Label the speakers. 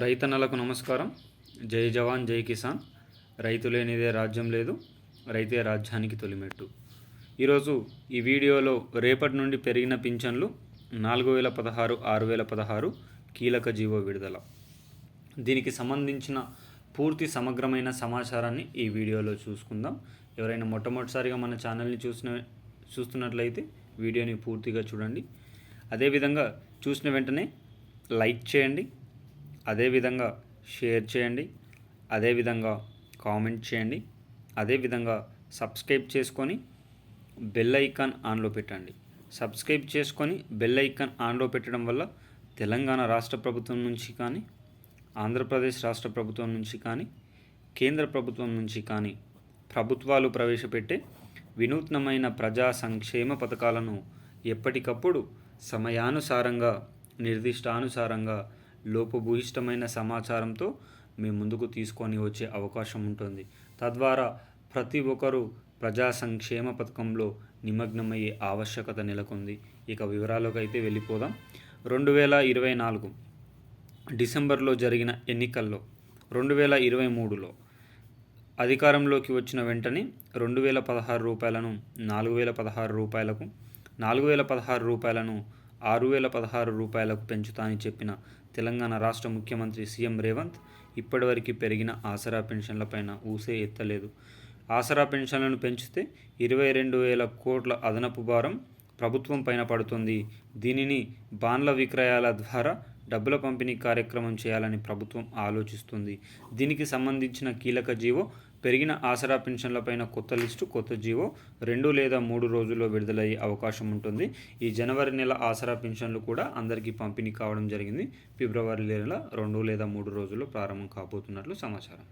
Speaker 1: రైతన్నలకు నమస్కారం. జై జవాన్ జై కిసాన్. రైతు లేనిదే రాజ్యం లేదు, రైతే రాజ్యానికి తొలిమెట్టు. ఈరోజు ఈ వీడియోలో రేపటి నుండి పెరిగిన పింఛన్లు 4016, 6016 కీలక జీవో విడుదల. దీనికి సంబంధించిన పూర్తి సమగ్రమైన సమాచారాన్ని ఈ వీడియోలో చూసుకుందాం. ఎవరైనా మొట్టమొదటిసారిగా మన ఛానల్ని చూస్తున్నట్లయితే వీడియోని పూర్తిగా చూడండి. అదేవిధంగా చూసిన వెంటనే లైక్ చేయండి, అదేవిధంగా షేర్ చేయండి, అదేవిధంగా కామెంట్ చేయండి, అదేవిధంగా సబ్స్క్రైబ్ చేసుకొని బెల్ ఐకాన్ ఆన్లో పెట్టండి. సబ్స్క్రైబ్ చేసుకొని బెల్ ఐకాన్ ఆన్లో పెట్టడం వల్ల తెలంగాణ రాష్ట్ర ప్రభుత్వం నుంచి కానీ, ఆంధ్రప్రదేశ్ రాష్ట్ర ప్రభుత్వం నుంచి కానీ, కేంద్ర ప్రభుత్వం నుంచి కానీ ప్రభుత్వాలు ప్రవేశపెట్టే వినూత్నమైన ప్రజా సంక్షేమ పథకాలను ఎప్పటికప్పుడు సమయానుసారంగా, నిర్దిష్టానుసారంగా లోపభూయిష్టమైన సమాచారంతో మేము ముందుకు తీసుకొని వచ్చే అవకాశం ఉంటుంది. తద్వారా ప్రతి ఒక్కరూ ప్రజా సంక్షేమ పథకంలో నిమగ్నమయ్యే ఆవశ్యకత నెలకొంది. ఇక వివరాల్లోకి అయితే వెళ్ళిపోదాం. 2024 డిసెంబర్లో జరిగిన ఎన్నికల్లో 2023లో అధికారంలోకి వచ్చిన వెంటనే 2016 రూపాయలను 4016 రూపాయలకు, 4016 రూపాయలను 6016 రూపాయలకు పెంచుతానని చెప్పిన తెలంగాణ రాష్ట్ర ముఖ్యమంత్రి సీఎం రేవంత్ ఇప్పటివరకు పెరిగిన ఆసరా పెన్షన్లపైన ఊసే ఎత్తలేదు. ఆసరా పెన్షన్లను పెంచితే 22,000 కోట్ల అదనపు భారం ప్రభుత్వం పైన పడుతుంది. దీనిని బాండ్ల విక్రయాల ద్వారా డబ్బుల పంపిణీ కార్యక్రమం చేయాలని ప్రభుత్వం ఆలోచిస్తుంది. దీనికి సంబంధించిన కీలక జీవో, పెరిగిన ఆసరా పెన్షన్లపైన కొత్త లిస్టు, కొత్త జీవో 2 లేదా 3 రోజుల్లో విడుదలయ్యే అవకాశం ఉంటుంది. ఈ జనవరి నెల ఆసరా పెన్షన్లు కూడా అందరికీ పంపిణీ కావడం జరిగింది. ఫిబ్రవరి నెల 2 లేదా 3 రోజుల్లో ప్రారంభం కాబోతున్నట్లు సమాచారం.